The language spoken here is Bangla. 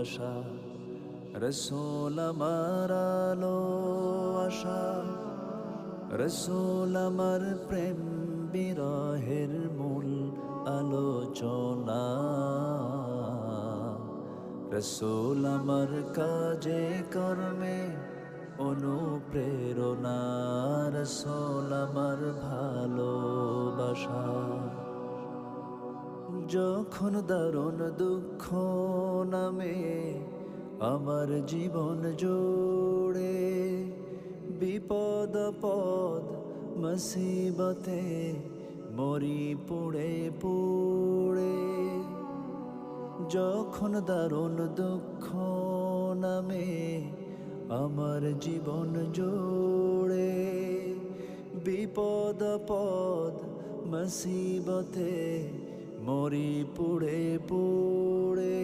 বাসা, রসুল আমার আলো আশা, রসুল আমার প্রেম বিরহের মূল আলোচনা, রসুল আমার কাজে কর্মে অনুপ্রেরণা, রসুল আমার ভালোবাসা। যখন দারুণ দুঃখ নামে আমার জীবন জুড়ে, বিপদ আপদ মুসিবতে মরি পুড়ে পুড়ে, যখন দারুণ দুঃখ নামে আমার জীবন জুড়ে, বিপদ আপদ মুসিবতে মরি পুড়ে পুড়ে,